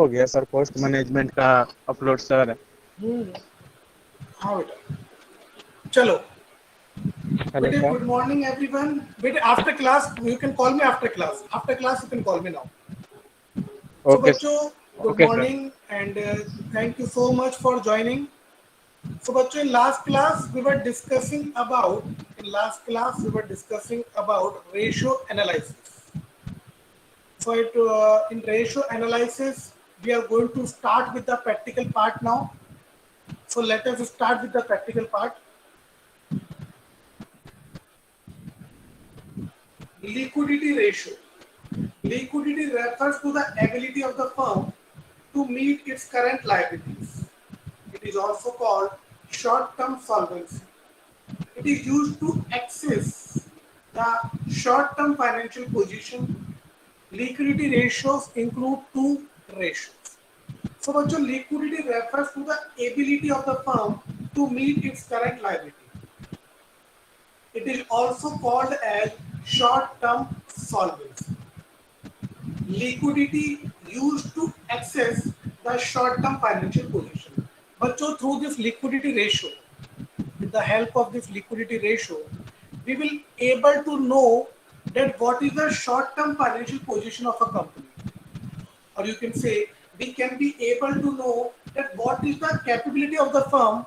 हो गया sir cost management का अपलोड सर। हाँ बेटा, चलो हेलो बेटे, सर। Good morning everyone. बेटे, after class you can call me, after class, after class you can call me now. So okay बच्चों, good okay sir. morning and thank you so much for joining. So बच्चों, in last class we were discussing about ratio analysis. So in ratio analysis we are going to start with the practical part now. So let us start with the practical part. Liquidity ratio. Liquidity refers to the ability of the firm to meet its current liabilities. It is also called short-term solvency. It is used to access the short-term financial position. Liquidity ratios include two ratios. So, बच्चों, liquidity refers to the ability of the firm to meet its current liability. It is also called as short-term solvency. Liquidity used to access the short-term financial position. बच्चों, through this liquidity ratio, with the help of this liquidity ratio, we will able to know that what is the short-term financial position of a company, or you can say we can be able to know that what is the capability of the firm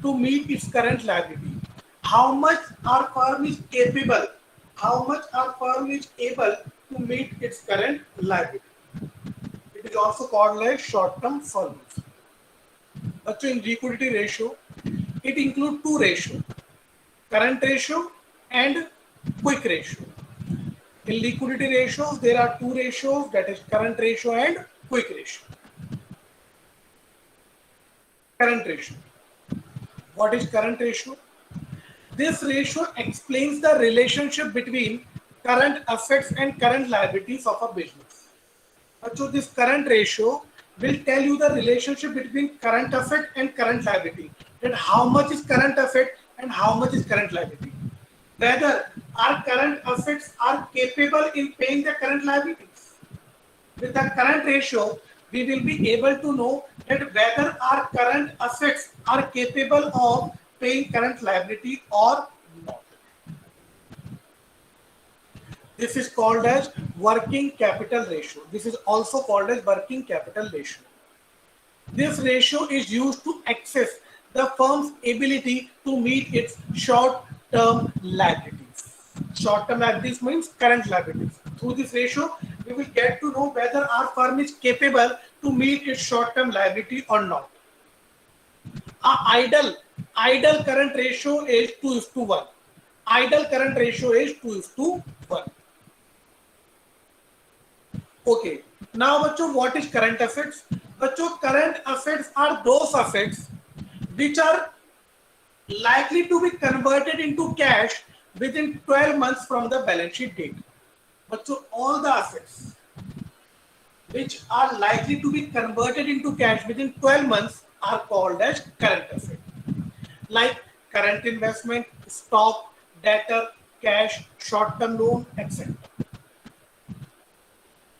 to meet its current liability, how much our firm is capable, how much our firm is able to meet its current liability. It is also called as short-term solvency. But in liquidity ratio, it includes two ratios: current ratio and quick ratio. In liquidity ratios, there are two ratios, that is current ratio and quick ratio. Current ratio. What is current ratio? This ratio explains the relationship between current assets and current liabilities of a business. So this current ratio will tell you the relationship between current asset and current liability. That how much is current asset and how much is current liability. Whether our current assets are capable in paying the current liabilities. With the current ratio, we will be able to know that whether our current assets are capable of paying current liability or not. This is called as working capital ratio. This is also called as working capital ratio. This ratio is used to access the firm's ability to meet its short-term liabilities. Short-term liabilities means current liabilities. Through this ratio, we will get to know whether our firm is capable to meet its short-term liability or not. Our idle current ratio is 2:1. Idle current ratio is 2:1. Okay. Now, बच्चों, what is current assets? बच्चों, current assets are those assets which are likely to be converted into cash within 12 months from the balance sheet date. बच्चों, all the assets which are likely to be converted into cash within 12 months are called as current assets. Like current investment, stock, debtor, cash, short-term loan, etc.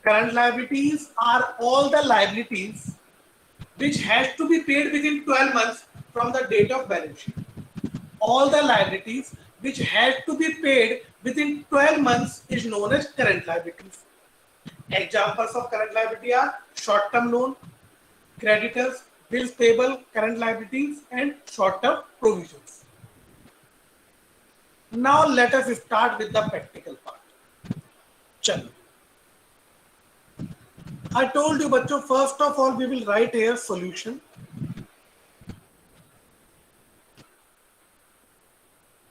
Current liabilities are all the liabilities which has to be paid within 12 months from the date of balance sheet. All the liabilities which has to be paid within 12 months is known as current liabilities. Examples of current liability are short-term loan, creditors, bills payable, current liabilities, and short-term provisions. Now let us start with the practical part. Chalo. I told you, bachcho, first of all, we will write here solution.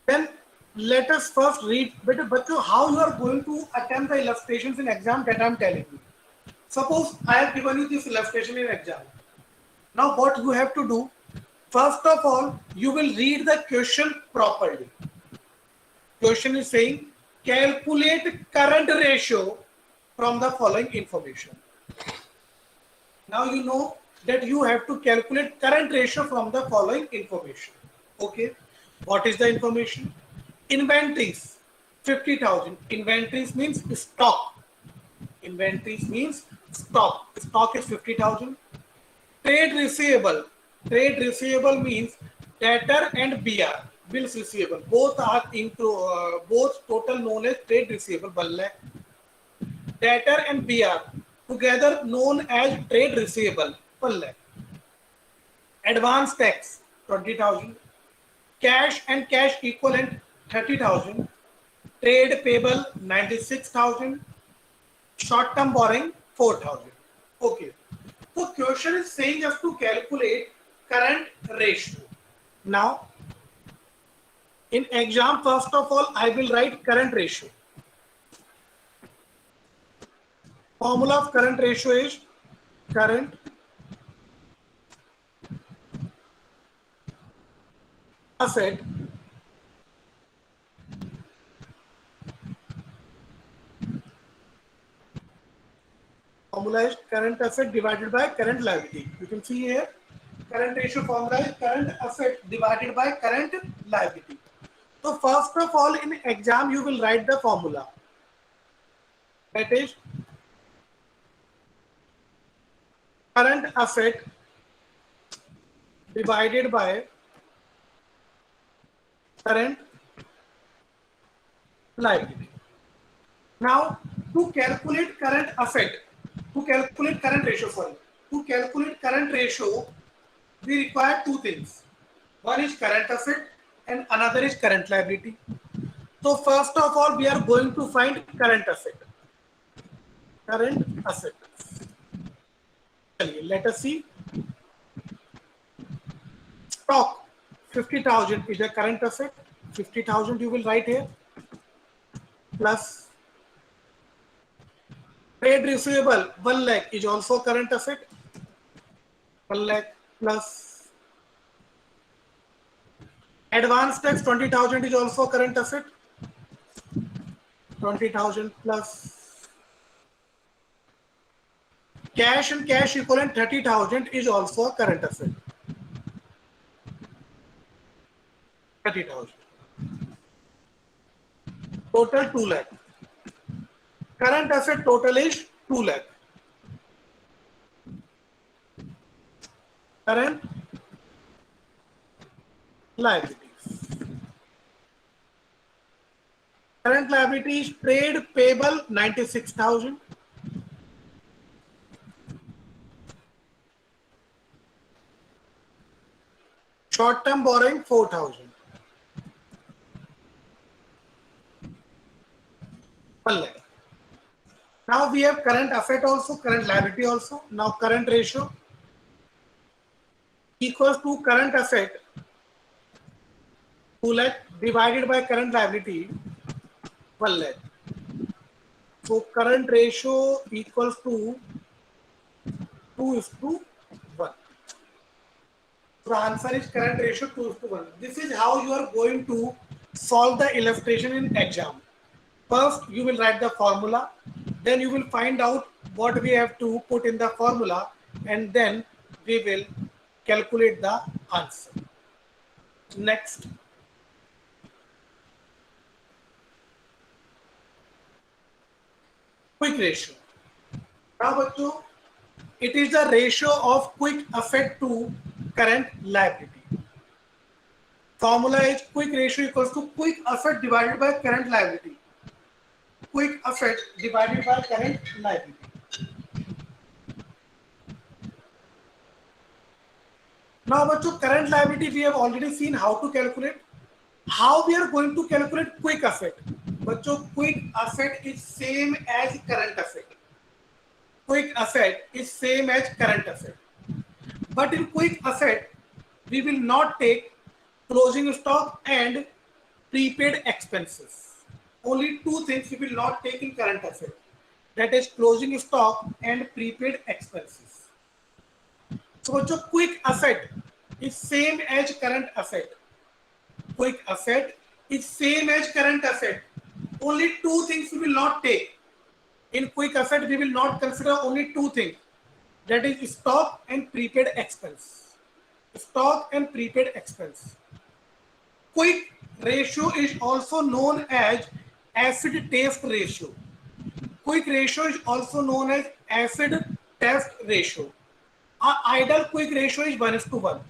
Then let us first read, bachcho, how you are going to attempt the illustrations in exam that I am telling you. Suppose I have given you this illustration in exam. Now what you have to do, first of all, you will read the question properly. Question is saying, calculate current ratio from the following information. Now you know that you have to calculate current ratio from the following information. Okay. What is the information? Inventories, 50,000. Inventories means stock. Inventories means Stock is 50,000. Trade receivable means debtor and BR, bills receivable. Both are into both total known as trade receivable 1 lakh. Debtor and BR together known as trade receivable 1 lakh. Advance tax 20,000. Cash and cash equivalent 30,000. Trade payable 96,000. Short term borrowing 4,000. Okay. So question is saying us to calculate current ratio. Now, in exam, first of all, I will write current ratio. Formula of current ratio is current asset formula is current asset divided by current liability. You can see here current ratio formula is current asset divided by current liability. So first of all, in exam you will write the formula. That is current asset divided by current liability. Now, to calculate current asset, to calculate current ratio, to calculate current ratio, we require two things. One is current asset and another is current liability. So first of all, we are going to find current asset. Current asset. Let us see. Stock 50,000 is a current asset. 50,000 you will write here. Plus trade receivable 1 lakh is also current asset. 1 lakh plus advance tax 20,000 is also current asset. 20,000 plus cash and cash equivalent 30,000 is also a current asset. 30,000. Total 2 lakh. Current asset total is 2 lakh. Current liabilities. Current liabilities trade payable 96,000. Short term borrowing 4,000. 1 lakh. Now we have current asset also, current liability also. Now current ratio equals to current asset 2 lakh divided by current liability 1 lakh. So current ratio equals to 2:1. So the answer is current ratio 2:1. This is how you are going to solve the illustration in exam. First, you will write the formula, then you will find out what we have to put in the formula, and then we will calculate the answer. Next. Quick ratio. Now, bachcho, it is the ratio of quick asset to current liability. Formula is quick ratio equals to quick asset divided by current liability. Quick asset divided by current liability. Now, bachcho, current liability we have already seen how to calculate. How we are going to calculate quick asset? Bachcho, quick asset is same as current asset. Quick asset is same as current asset. But in quick asset, we will not take closing stock and prepaid expenses. Only two things we will not take in current asset. That is closing stock and prepaid expenses. So bachcho, quick asset is same as current asset. Quick asset is same as current asset. Only two things we will not take. In quick asset, we will not consider only two things. That is stock and prepaid expense. Stock and prepaid expense. Quick ratio is also known as acid test ratio. Quick ratio is also known as acid test ratio. Our ideal quick ratio is 1:1.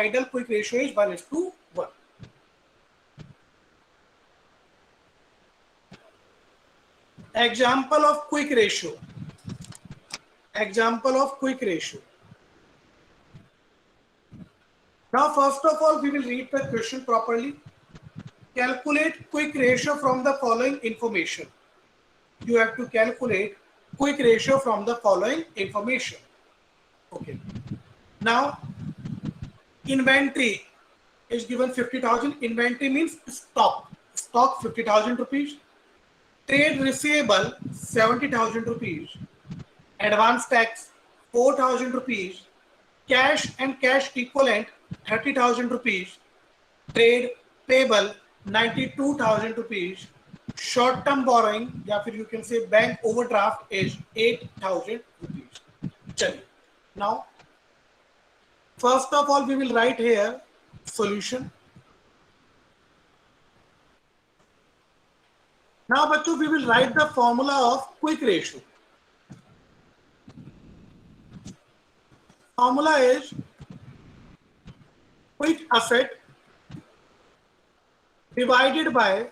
Ideal quick ratio is 1:1. Example of quick ratio. Example of quick ratio. Now, first of all, we will read the question properly. Calculate quick ratio from the following information. You have to calculate quick ratio from the following information. Okay. Now, inventory is given 50,000. Inventory means stock. Stock 50,000 rupees. Trade receivable 70,000 rupees. Advance tax 4,000 rupees. Cash and cash equivalent 30,000 rupees. Trade payable 92,000 rupees. Short term borrowing या फिर you can say bank overdraft is 8,000 rupees. चलिए. Now, first of all, we will write here solution. Now, बच्चों, we will write the formula of quick ratio. Formula is quick asset divided by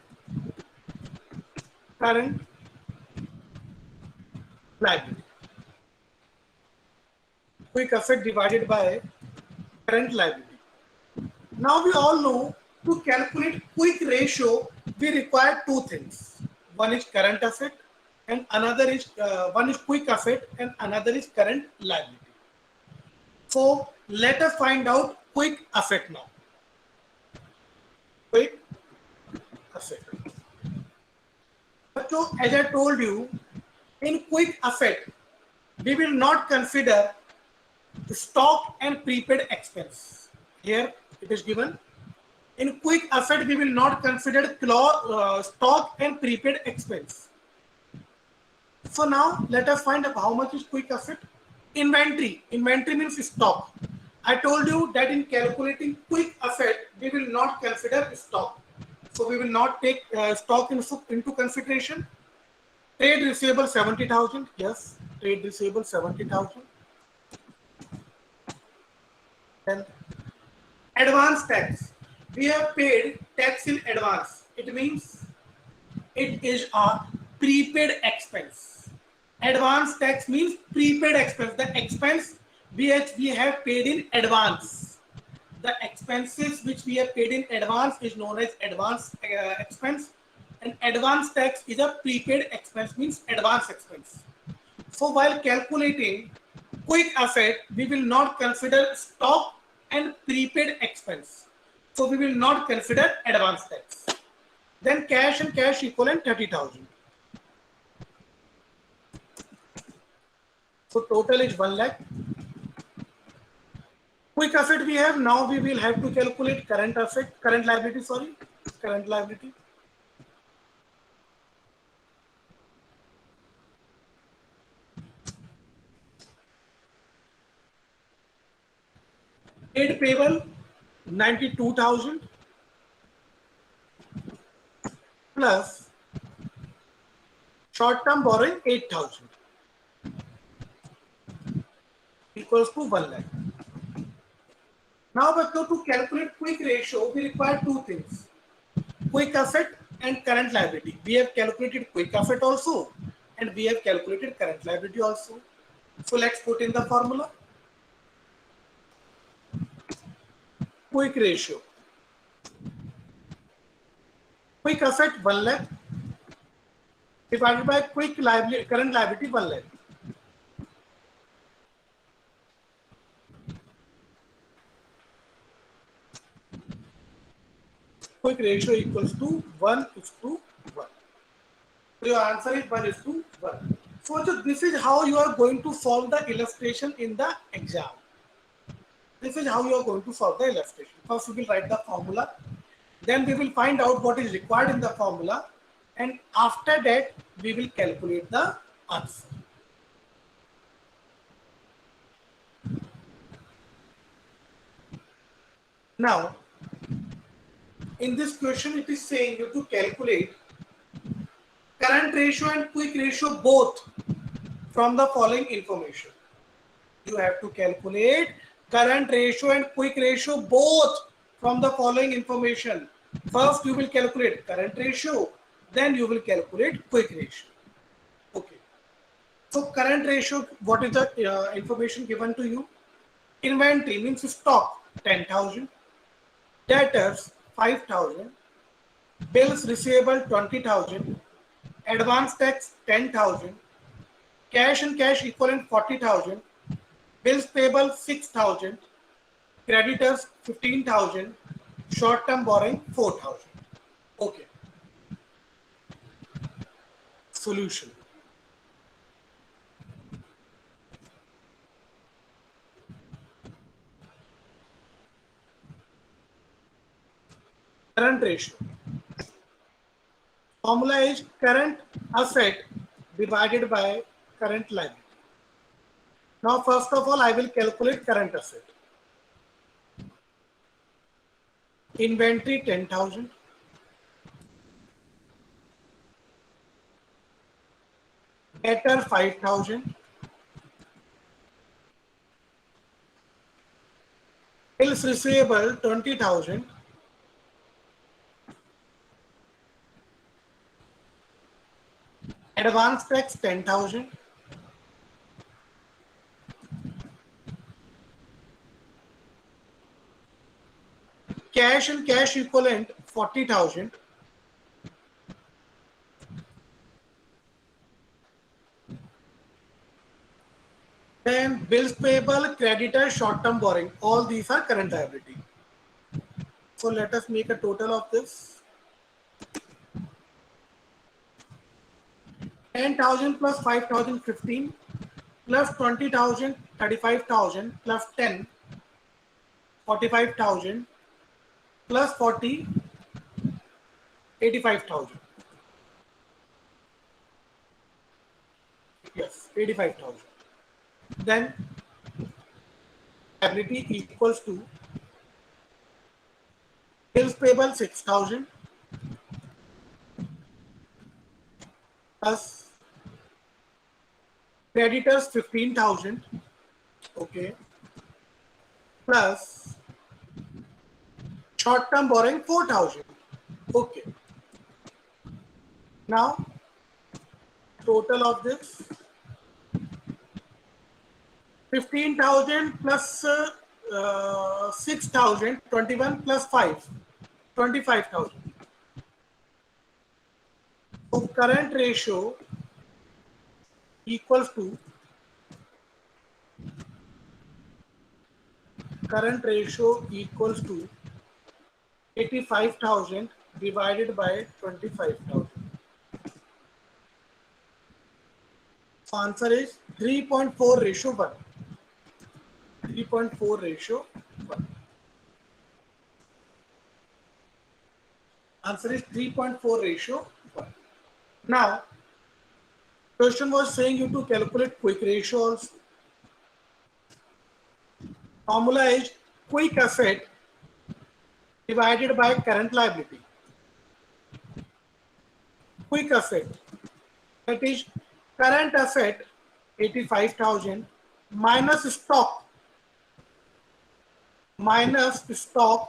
current liability. Quick asset divided by current liability. Now we all know to calculate quick ratio, we require two things. One is current asset and another is one is quick asset and another is current liability. So let us find out quick asset now. Quick asset. So as I told you, in quick asset, we will not consider stock and prepaid expense. Here it is given. In quick asset, we will not consider stock and prepaid expense. So now let us find out how much is quick asset. Inventory. Inventory means stock. I told you that in calculating quick asset, we will not consider stock. So we will not take stock into consideration. Trade receivable 70,000. Yes, trade receivable 70,000. Then advance tax. We have paid tax in advance. It means it is a prepaid expense. Advance tax means prepaid expense. The expense which we have paid in advance. The expenses which we have paid in advance is known as advance expense, and advance tax is a prepaid expense, means advance expense. So while calculating quick asset, we will not consider stock and prepaid expense. So we will not consider advance tax. Then cash and cash equivalent 30,000. So total is 1 lakh. Quick asset we have. Now we will have to calculate current liability. Current liability. Trade payable 92,000 plus short term borrowing 8,000 equals to 1 lakh. Now, to calculate quick ratio, we require two things: quick asset and current liability. We have calculated quick asset also, and we have calculated current liability also. So let's put in the formula. Quick ratio. Quick asset 1 lakh divided by current liability 1 lakh. Quick ratio equals to 1:1. So your answer is 1:1. So this is how you are going to solve the illustration in the exam. This is how you are going to solve the illustration. First we will write the formula. Then we will find out what is required in the formula. And after that, we will calculate the answer. Now, in this question, it is saying you to calculate current ratio and quick ratio both from the following information. You have to calculate current ratio and quick ratio both from the following information. First you will calculate current ratio, then you will calculate quick ratio. Okay. So current ratio, what is the information given to you? Inventory means stock 10,000, debtors 5,000, bills receivable 20,000, advance tax 10,000, cash and cash equivalent 40,000, bills payable 6,000, creditors 15,000, short term borrowing 4,000. Okay. Solution. Current ratio. Formula is current asset divided by current liability. Now, first of all, I will calculate current asset. Inventory 10,000. Debtor 5,000. Bills receivable 20,000. Advance tax 10,000. Cash and cash equivalent 40,000. Then bills payable, creditor, short term borrowing. All these are current liability. So let us make a total of this. 10,000 plus 5,000 15 plus 20,000 35,000 plus 10 45,000 plus 40 85,000. Yes, 85,000. Then liability equals to bills payable 6,000 plus creditors 15,000, okay, plus short term borrowing 4,000, okay. Now total of this 15,000 plus 6,000 21 plus 5 25,000. So current ratio equals to 85,000 divided by 25,000. So answer is 3.4 ratio 1. 3.4 ratio 1. Answer is 3.4 ratio 1. Now, question was saying you to calculate quick ratio also. Formula is quick asset divided by current liability. Quick asset, that is current asset 85,000 minus stock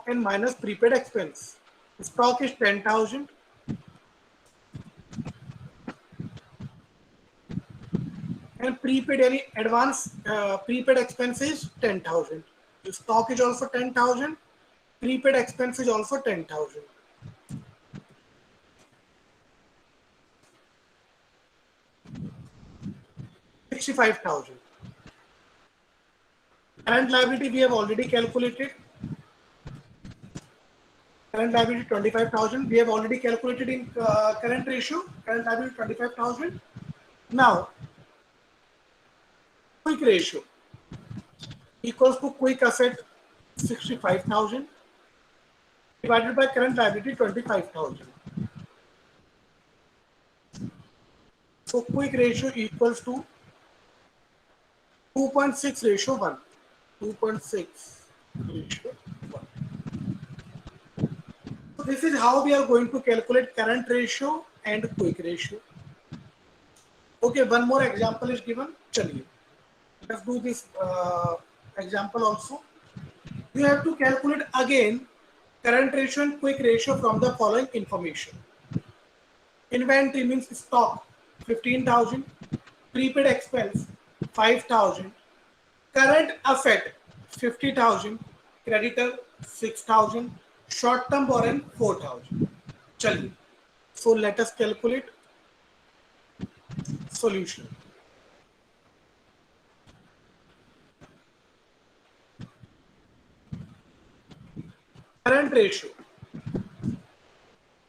and minus prepaid expense. Stock is 10,000. And prepaid any advance prepaid expense is 10,000. Stock is also 10,000. Prepaid expense is also 10,000. $65,000. Current liability we have already calculated. Current liability 25,000. We have already calculated in current ratio. Current liability 25,000. Now, quick ratio equals to quick asset 65,000 divided by current liability 25,000. So quick ratio equals to 2.6 ratio 1. 2.6 ratio 1. So this is how we are going to calculate current ratio and quick ratio. Okay, one more example is given. Chaliye, let's do this example also. You have to calculate again current ratio and quick ratio from the following information. Inventory means stock 15,000, prepaid expense 5,000, current asset 50,000, creditor 6,000, short term borrowing 4,000. Chaliye. So let us calculate solution. Current ratio.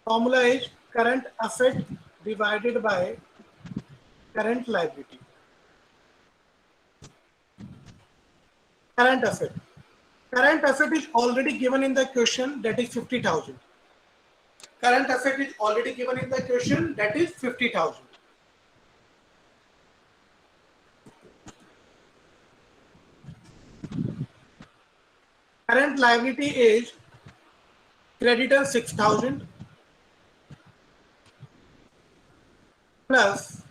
Formula is current asset divided by current liability. Current asset. Current asset is already given in the question, that is 50,000. Current asset is already given in the question, that is 50,000. Current liability is creditor 6,000 plus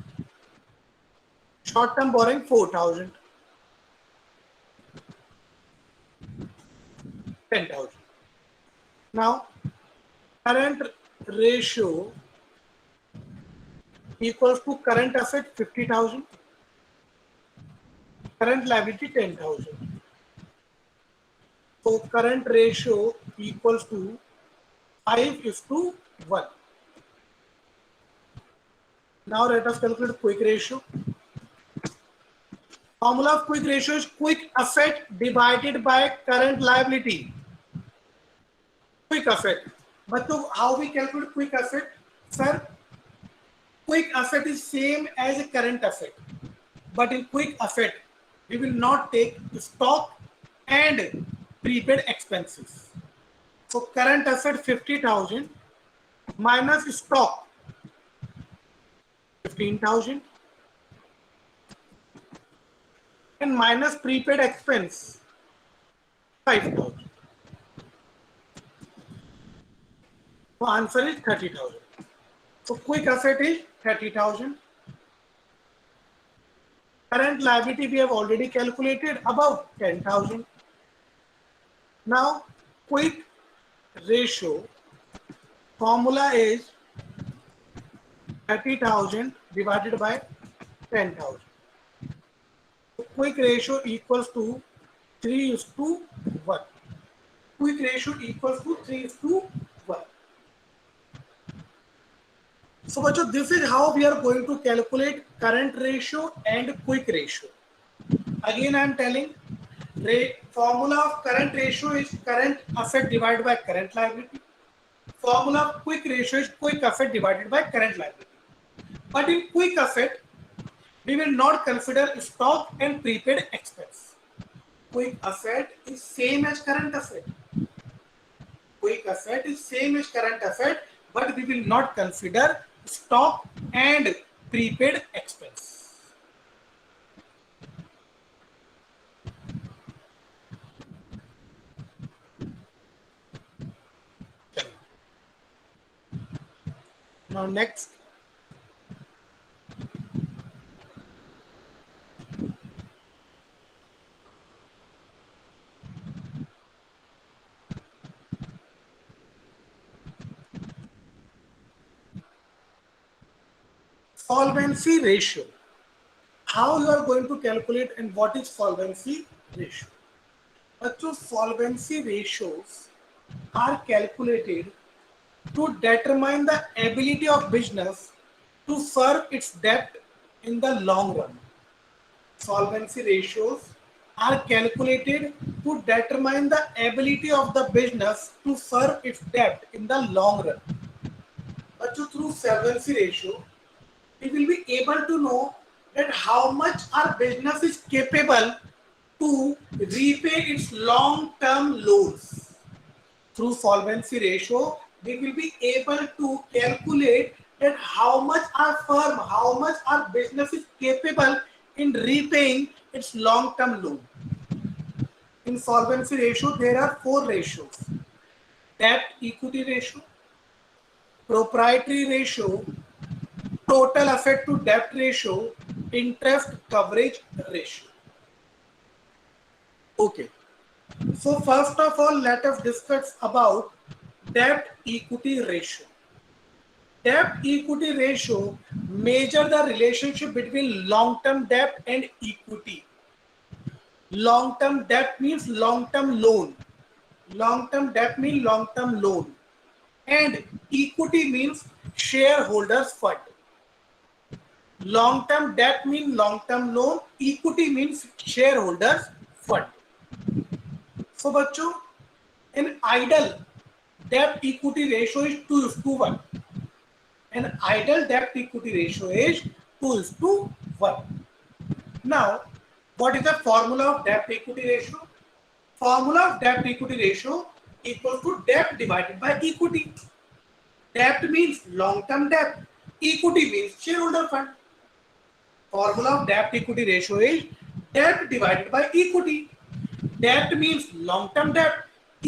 short term borrowing 4,000, 10,000. Now current ratio equals to current asset 50,000, current liability 10,000. So current ratio equals to 5:1. Now let us calculate quick ratio. Formula of quick ratio is quick asset divided by current liability. Quick asset. But so how we calculate quick asset? Sir, quick asset is same as a current asset. But in quick asset, we will not take stock and prepaid expenses. So current asset 50,000 minus stock 15,000 and minus prepaid expense 5,000. So answer is 30,000. So quick asset is 30,000. Current liability we have already calculated about 10,000. Now quick ratio formula is 30,000 divided by 10,000. So quick ratio equals to 3:1. Quick ratio equals to 3:1. So this is how we are going to calculate current ratio and quick ratio. Again I am telling, formula of current ratio is current asset divided by current liability. Formula of quick ratio is quick asset divided by current liability. But in quick asset, we will not consider stock and prepaid expense. Quick asset is same as current asset. Quick asset is same as current asset, but we will not consider stock and prepaid expense. Now next, solvency ratio. How you are going to calculate and what is solvency ratio? So solvency ratios are calculated to determine the ability of business to serve its debt in the long run. Solvency ratios are calculated to determine the ability of the business to serve its debt in the long run. But through solvency ratio, we will be able to know that how much our business is capable to repay its long-term loans. Through solvency ratio, we will be able to calculate that how much our firm, how much our business is capable in repaying its long-term loan. In solvency ratio, there are 4 ratios: debt equity ratio, proprietary ratio, total asset to debt ratio, interest coverage ratio. Okay. So first of all, let us discuss about debt equity ratio. Debt equity ratio measure the relationship between long-term debt and equity. Long-term debt means long-term loan. Long-term debt means long-term loan. And equity means shareholders fund. Long-term debt means long-term loan. Equity means shareholders fund. So बच्चों, an ideal debt equity ratio is 2:1. An ideal debt equity ratio is 2:1. Now, what is the formula of debt equity ratio? Formula of debt equity ratio equals to debt divided by equity. Debt means long-term debt. Equity means shareholder fund. Formula of debt equity ratio is debt divided by equity. Debt means long-term debt.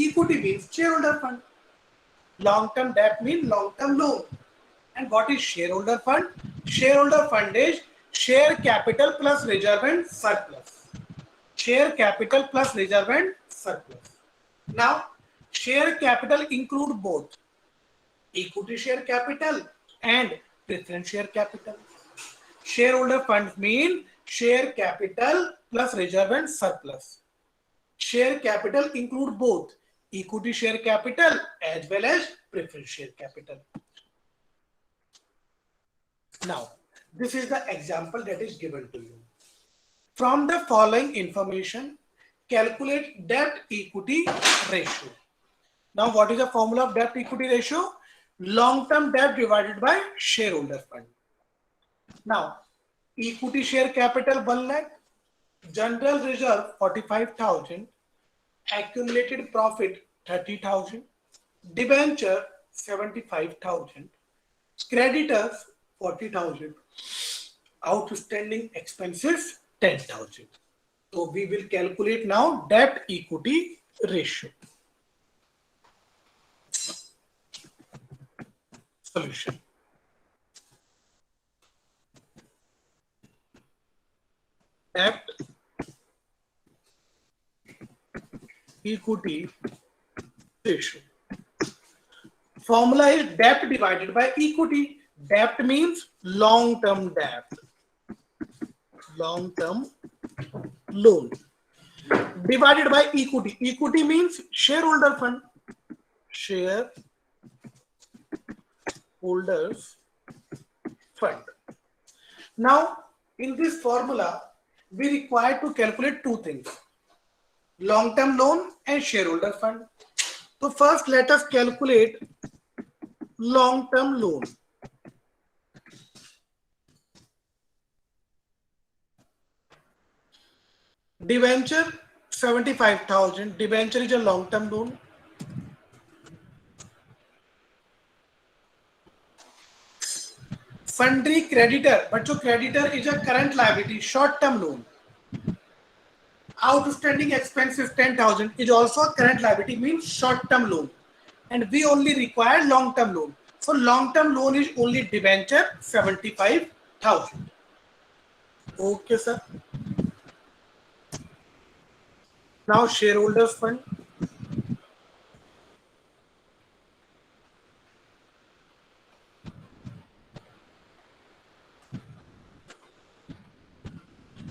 Equity means shareholder fund. Long-term debt means long-term loan. And what is shareholder fund? Shareholder fund is share capital plus reserve and surplus. Share capital plus reserve and surplus. Now, share capital include both equity share capital and preference share capital. Shareholder funds mean share capital plus reserve and surplus. Share capital include both equity share capital as well as preference share capital. Now, this is the example that is given to you. From the following information, calculate debt equity ratio. Now, what is the formula of debt equity ratio? Long-term debt divided by shareholder fund. Now, equity share capital 1 lakh, general reserve 45,000, accumulated profit 30,000, debenture 75,000, creditors 40,000, outstanding expenses 10,000. So we will calculate now debt equity ratio. Solution. Debt equity ratio. Formula is debt divided by equity. Debt means long-term debt. Long-term loan. Divided by equity. Equity means shareholder fund. Shareholders fund. Now, in this formula, we require to calculate two things. Long-term loan and shareholder fund. So first, let us calculate long-term loan. Debenture 75,000. Debenture is a long-term loan. Sundry creditor, but your creditor is a current liability, short-term loan. Outstanding expenses 10,000 is also a current liability, means short-term loan. And we only require long-term loan. So long-term loan is only debenture 75,000. Okay, sir. Now shareholders fund.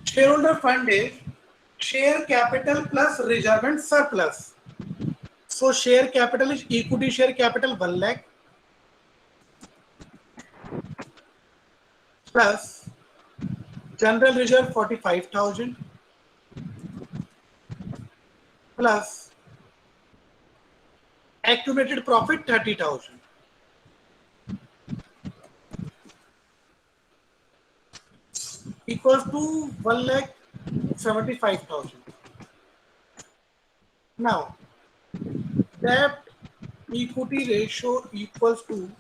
Shareholder fund is share capital plus reserve and surplus. So share capital is equity share capital 1 lakh plus general reserve 45,000 plus accumulated profit 30,000. Equals to 1,75,000. Now, debt equity ratio equals to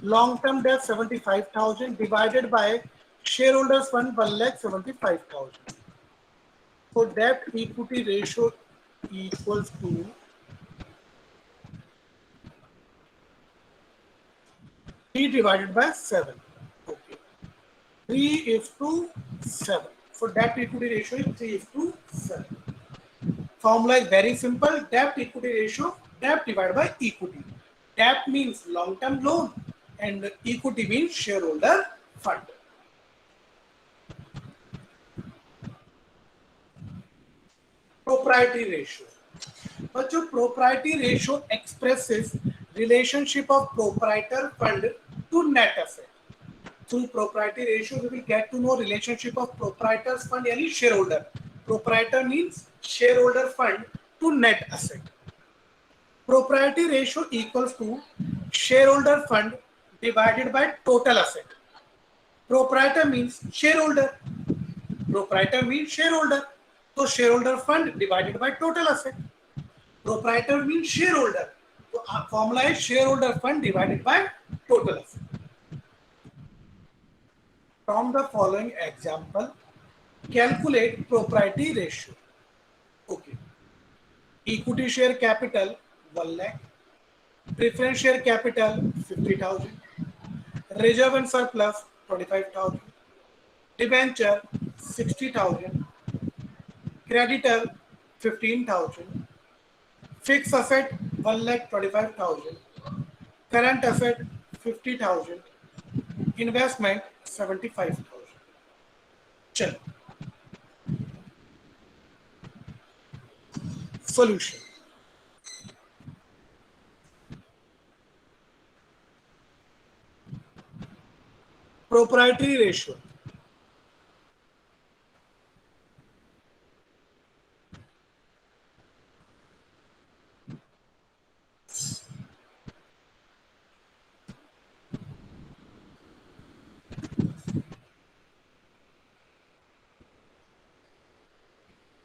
long-term debt 75,000 divided by shareholders fund 1,75,000. So debt equity ratio equals to divided by 7. Okay. 3:7. So debt equity ratio is 3:7. Formula is very simple. Debt equity ratio, debt divided by equity. Debt means long-term loan and equity means shareholder fund. Proprietary ratio. But your proprietary ratio expresses relationship of proprietor fund to net asset. Through proprietary ratio, we will get to know relationship of proprietors fund yani shareholder. Proprietor means shareholder fund to net asset. Proprietary ratio equals to shareholder fund divided by total asset. Proprietor means shareholder. Proprietor means shareholder. So shareholder fund divided by total asset. Proprietor means shareholder. So our formula is shareholder fund divided by total asset. From the following example, calculate proprietary ratio. Okay. Equity share capital 1 lakh. Preference share capital 50,000. Reserve and surplus 25,000. Debenture 60,000. Creditor 15,000. Fixed asset 1,25,000. Current asset 50,000. Investment 75,000. चलो solution. Proprietary ratio.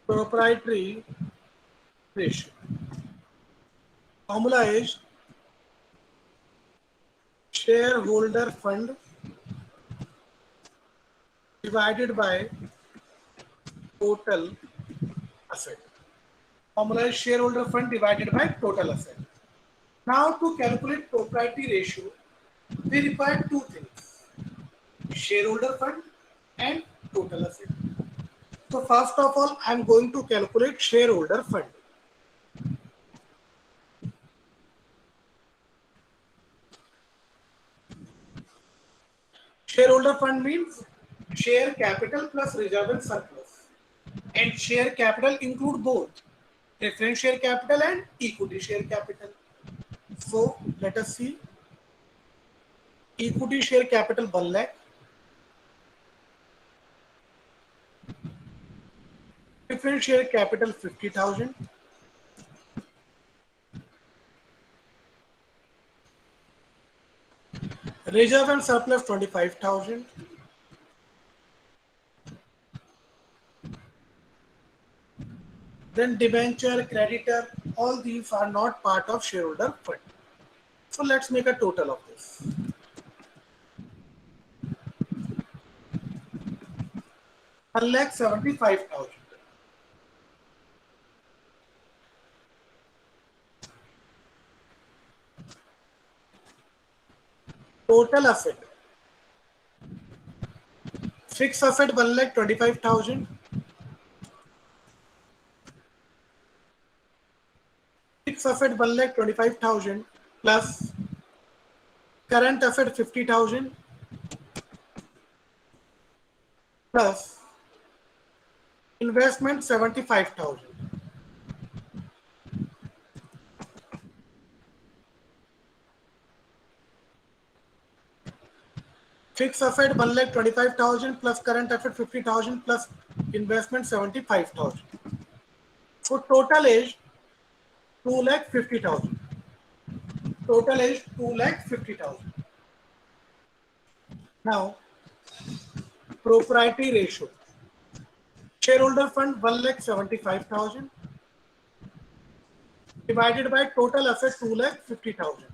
Proprietary ratio. Formula is shareholder fund divided by total asset. Formula is shareholder fund divided by total asset. Now to calculate proprietary ratio, we require two things: shareholder fund and total asset. So first of all, I am going to calculate shareholder fund. Shareholder fund means share capital plus reserve and surplus. And share capital include both preference share capital and equity share capital. So let us see. Equity share capital 1 lakh. Preference share capital 50,000. Reserve and surplus 25,000. Then debenture, creditor, all these are not part of shareholder fund. So let's make a total of this. One lakh 75,000. Total asset. Fixed asset 1,25,000. Fixed asset 1,25,000 plus current asset 50,000 plus investment 75,000. Fixed asset 1,25,000 plus current asset 50,000 plus investment 75,000. So total is 2,50,000. Total is 2,50,000. Now, proprietary ratio. Shareholder fund 1,75,000 divided by total asset 2,50,000.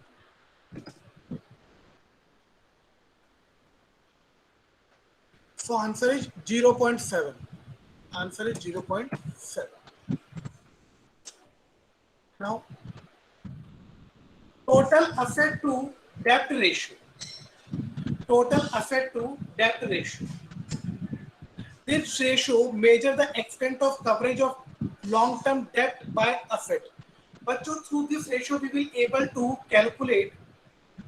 So answer is 0.7. Answer is 0.7. Now, total asset to debt ratio. Total asset to debt ratio. This ratio measure the extent of coverage of long-term debt by asset. But through this ratio, we will able to calculate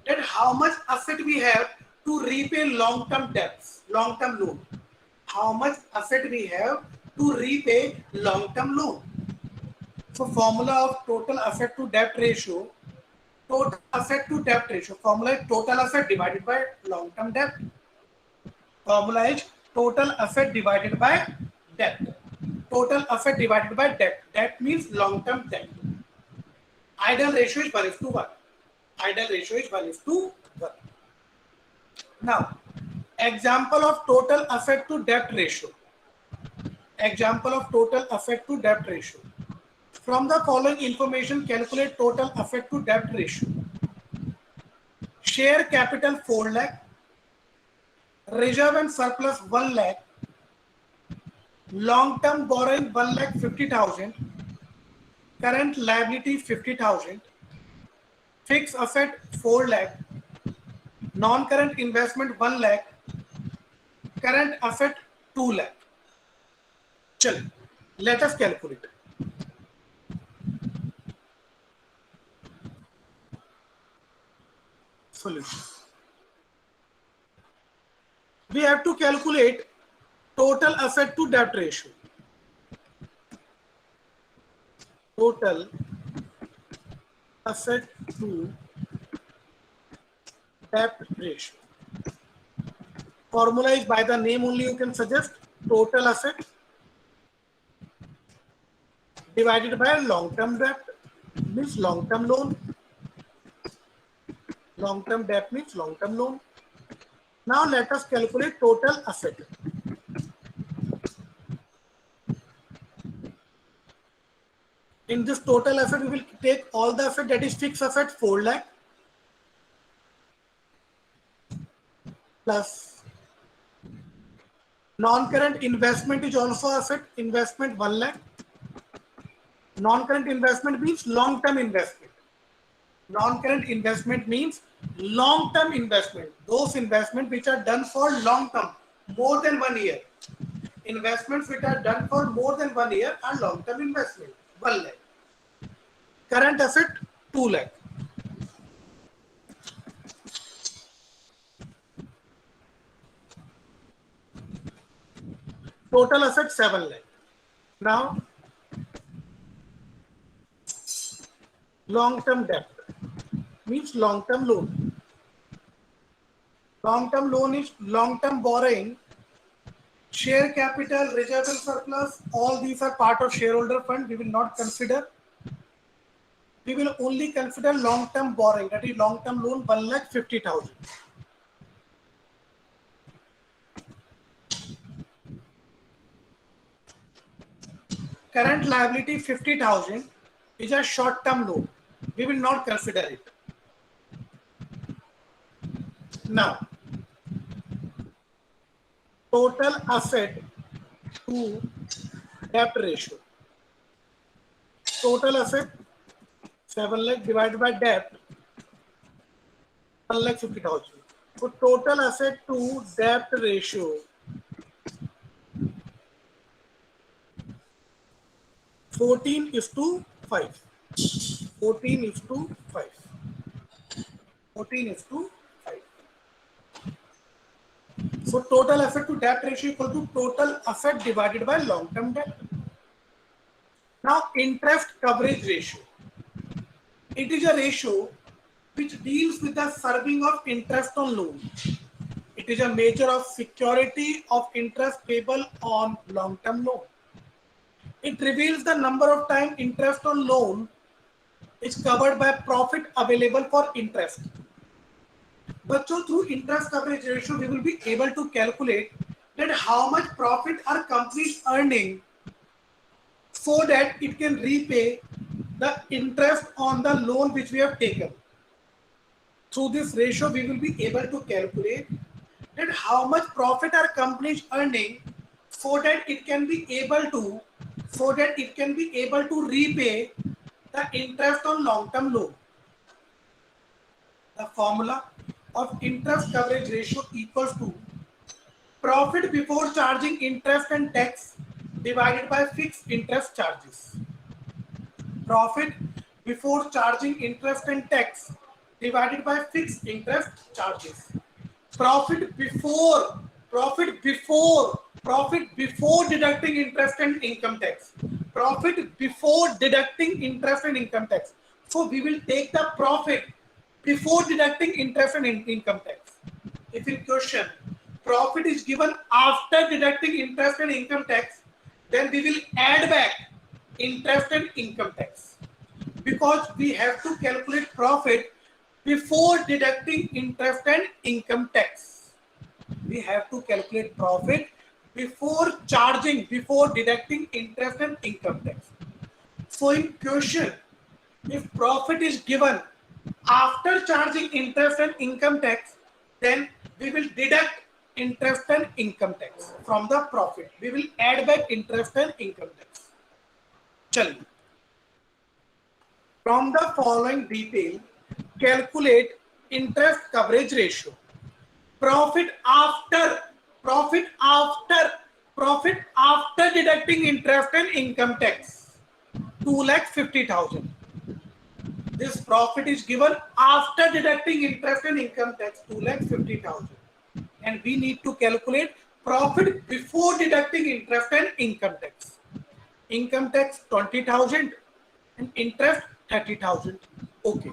that how much asset we have to repay long-term debts, long-term loan. How much asset we have to repay long-term loan. So formula of total asset to debt ratio. Total asset to debt ratio. Formula is total asset divided by long-term debt. Formula is total asset divided by debt. Total asset divided by debt. Debt means long-term debt. Ideal ratio is 1:1. Ideal ratio is 1:1. Now, example of total asset to debt ratio. Example of total asset to debt ratio. From the following information, calculate total asset to debt ratio. Share capital 4 lakh, reserve and surplus 1 lakh, long-term borrowing 1,50,000, current liability 50,000, fixed asset 4 lakh, non-current investment 1 lakh, current asset 2 lakh. Chalo, let us calculate. Solution. We have to calculate total asset to debt ratio. Total asset to debt ratio. Formula is by the name only you can suggest. Total asset divided by long-term debt means long-term loan. Long-term debt means long-term loan. Now let us calculate total asset. In this total asset, we will take all the asset, that is fixed asset 4 lakh plus non-current investment is also asset, investment 1 lakh. Non-current investment means long-term investment. Non-current investment means long-term investment. Those investments which are done for long-term, more than 1 year. Investments which are done for more than 1 year are long-term investment, 1 lakh. Current asset 2 lakh. Total asset 7 lakh. Now, long-term debt means long-term loan. Long-term loan is long-term borrowing, share capital, reserve and surplus. All these are part of shareholder fund. We will not consider. We will only consider long-term borrowing, that is long-term loan 1,50,000. Current liability 50,000 is a short-term loan. We will not consider it. Now, total asset to debt ratio. Total asset 7 lakh divided by debt 1,50,000. So total asset to debt ratio 14:5. 14:5. 14:5. So total asset to debt ratio equal to total asset divided by long-term debt. Now interest coverage ratio. It is a ratio which deals with the serving of interest on loan. It is a measure of security of interest payable on long-term loan. It reveals the number of time interest on loan is covered by profit available for interest. But so through interest coverage ratio, we will be able to calculate that how much profit are companies earning so that it can repay the interest on the loan which we have taken. Through this ratio, we will be able to calculate that how much profit are companies earning so that it can be able to repay the interest on long-term loan. The formula of interest coverage ratio equals to profit before charging interest and tax divided by fixed interest charges. Profit before charging interest and tax divided by fixed interest charges. Profit before, profit before deducting interest and income tax. Profit before deducting interest and income tax. So we will take the profit before deducting interest and income tax. If in question profit is given after deducting interest and income tax, then we will add back interest and income tax, because we have to calculate profit before deducting interest and income tax. We have to calculate profit before deducting interest and income tax. So in question, if profit is given after charging interest and income tax, then we will deduct interest and income tax from the profit. We will add back interest and income tax. Chaliye. From the following detail, calculate interest coverage ratio. Profit after deducting interest and income tax, 2,50,000. This profit is given after deducting interest and income tax, 2,50,000. And we need to calculate profit before deducting interest and income tax. Income tax 20,000 and interest 30,000. Okay.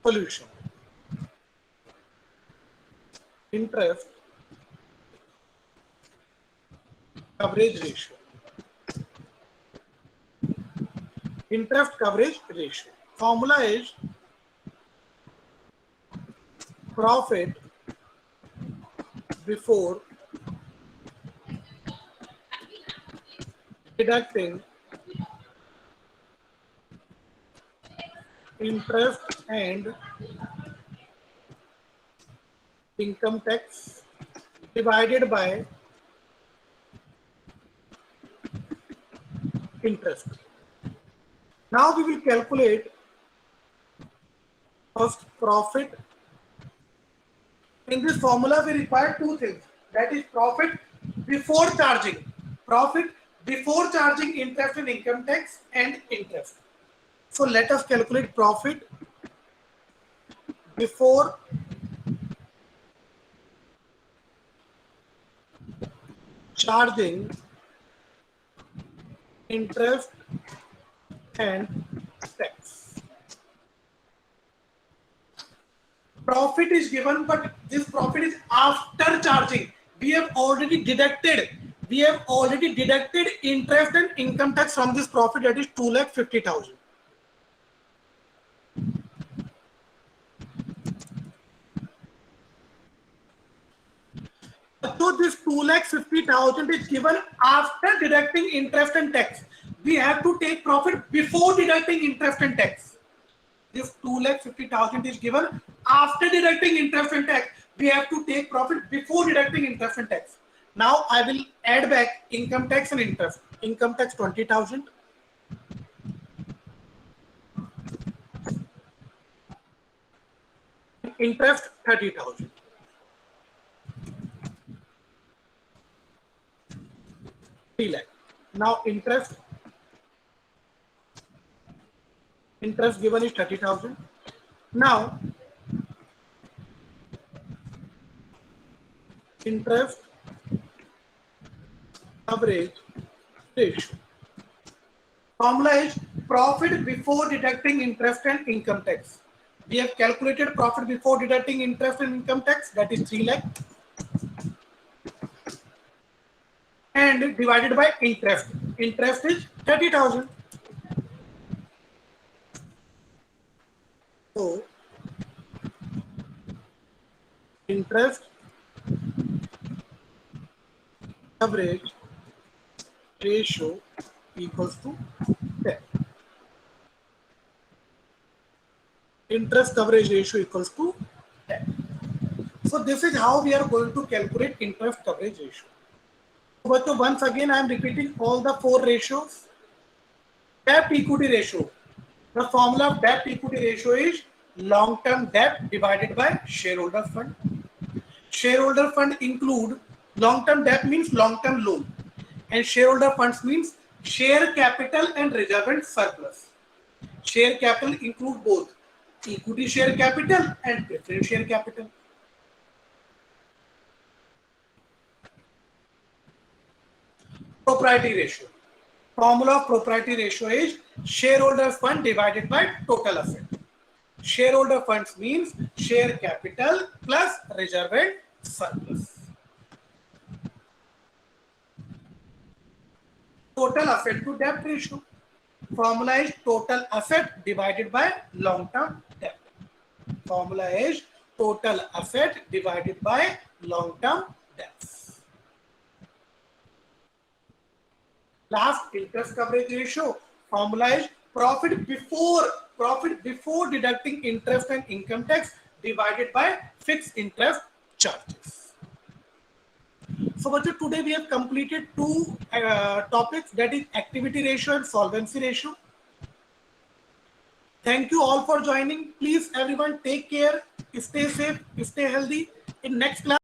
Solution. Interest coverage ratio. Interest coverage ratio. Formula is profit before deducting interest and income tax divided by interest. Now we will calculate first profit. In this formula we require two things, that is profit before charging interest and income tax and interest. So let us calculate profit before charging interest and tax. Profit is given, but this profit is after charging. We have already deducted interest and income tax from this profit, that is 2,50,000. So this 2,50,000 is given after deducting interest and tax. We have to take profit before deducting interest and tax. This 2,50,000 is given after deducting interest and tax. We have to take profit before deducting interest and tax. Now I will add back income tax and interest. Income tax 20,000. Interest 30,000. Now interest given is 30,000. Now interest coverage ratio. Formula is profit before deducting interest and income tax. We have calculated profit before deducting interest and income tax, that is 3 lakh, and divided by interest. Interest is 30,000. So interest coverage ratio equals to 10. Interest coverage ratio equals to 10. So this is how we are going to calculate interest coverage ratio. But once again I am repeating all the four ratios. Debt equity ratio. The formula of debt equity ratio is long-term debt divided by shareholder fund. Shareholder fund include long-term debt means long-term loan, and shareholder funds means share capital and reserved surplus. Share capital include both equity share capital and preference share capital. Propriety ratio. Formula of propriety ratio is shareholder fund divided by total asset. Shareholder funds means share capital plus reserved surplus. Total asset to debt ratio. Formula is total asset divided by long-term debt. Formula is total asset divided by long-term debts. Last, interest coverage ratio. Formula is profit before deducting interest and income tax divided by fixed interest charges. So, today we have completed two topics, that is activity ratio and solvency ratio. Thank you all for joining. Please everyone take care, stay safe, stay healthy. In next class